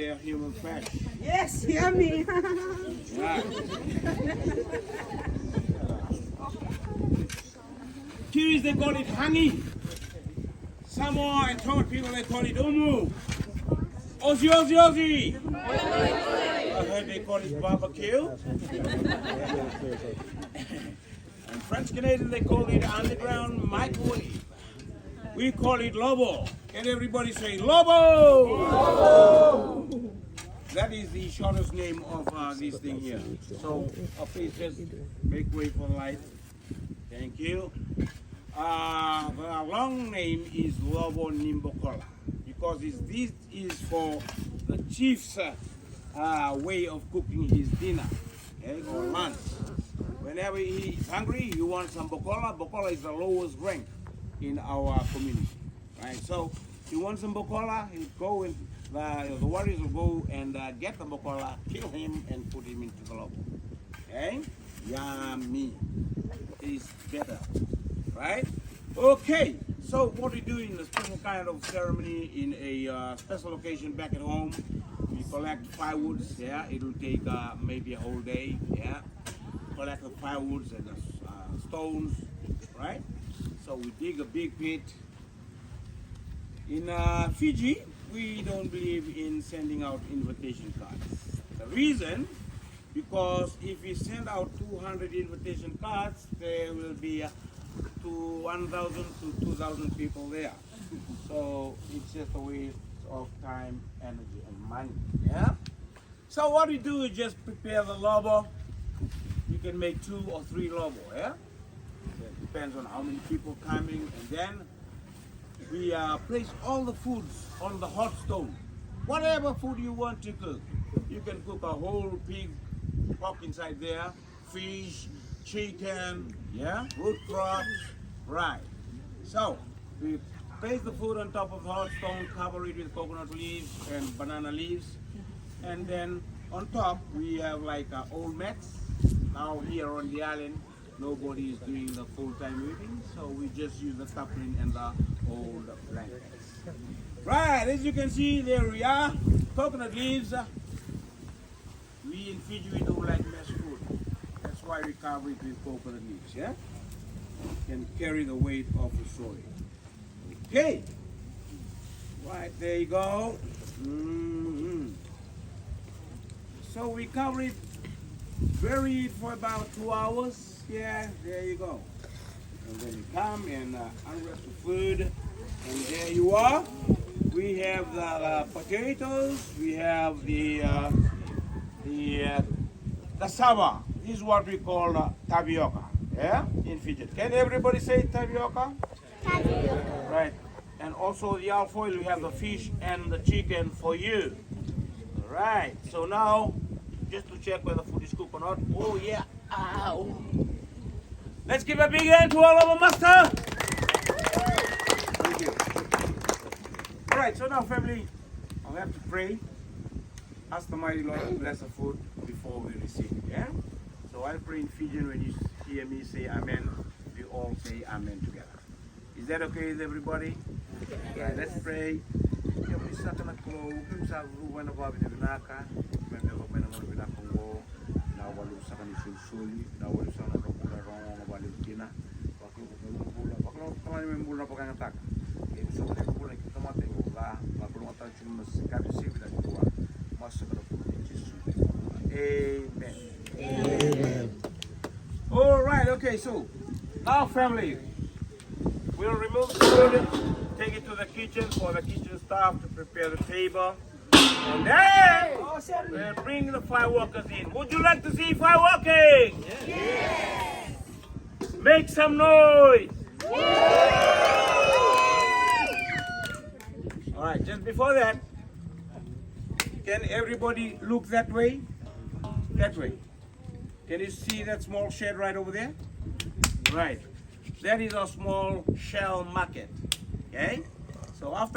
their human flesh. Yes, yummy. Right. Kiwis, they call it hangi. Samoa and Tongan people, they call it umu. Aussie, Aussie, Aussie. I heard they call it barbecue. And French Canadian, they call it underground microwave. We call it lobo. Can everybody say lobo? Lobo. That is the shortest name of this thing here. So please just make way for light. Thank you. The long name is Lobo Nimbokola because this is for the chief's way of cooking his dinner, okay, or lunch. Whenever he is hungry, he wants some bokola. Bokola is the lowest rank in our community, right? So he wants some bokola. He'll go and the warriors will go and get the bokola, kill him, and put him into the lobo. Okay, yummy. Is better, right? Okay. So what we do in a special kind of ceremony in a special location back at home, we collect firewoods. Yeah, it will take maybe a whole day. Yeah. Collect the firewoods and the stones, right? So we dig a big pit. In Fiji, we don't believe in sending out invitation cards. The reason, because if we send out 200 invitation cards, there will be 1,000 to 2,000 people there. So it's just a waste of time, energy, and money. Yeah. So what we do is just prepare the lobo. You can make 2 or 3 lobo, yeah? It depends on how many people coming, and then we place all the foods on the hot stone. Whatever food you want to cook. You can cook a whole pig, pork inside there, fish, chicken, yeah, root crops, right. So we place the food on top of the hot stone, cover it with coconut leaves and banana leaves, and then on top we have like old mats. Now here on the island, nobody is doing the full-time weaving, so we just use the tarpaulin and the old blankets. Right, as you can see, there we are, coconut leaves. We in Fiji, we don't like mess food. That's why we cover it with coconut leaves, yeah? Can carry the weight of the soil. Okay, right, there you go. So we cover it, bury it for about 2 hours. Yeah, there you go. And then you come and unwrap the food, and there you are. We have the potatoes. We have the saba. This is what we call tapioca. Yeah, in Fiji. Can everybody say tapioca? Tapioca. Right. And also the alfoil. We have the fish and the chicken for you. Right. So now, just to check whether food is cooked or not. Oh yeah. Ow. Let's give a big hand to all of our master. Thank you. All right. So now, family, I'll have to pray. Ask the mighty Lord to bless the food before we receive it. Yeah. So I'll pray in Fijian. When you hear me say Amen, we all say Amen together. Is that okay with everybody? Yeah. Let's pray. Amen. Amen. All right, okay, so now family, we'll remove the food, take it to the kitchen for the kitchen staff to prepare the table. And then we'll bring the fireworkers in. Would you like to see fireworking? Yes. Make some noise. All right, just before that, can everybody look that way? That way. Can you see that small shed right over there? Right. That is a small shell market. Okay? So after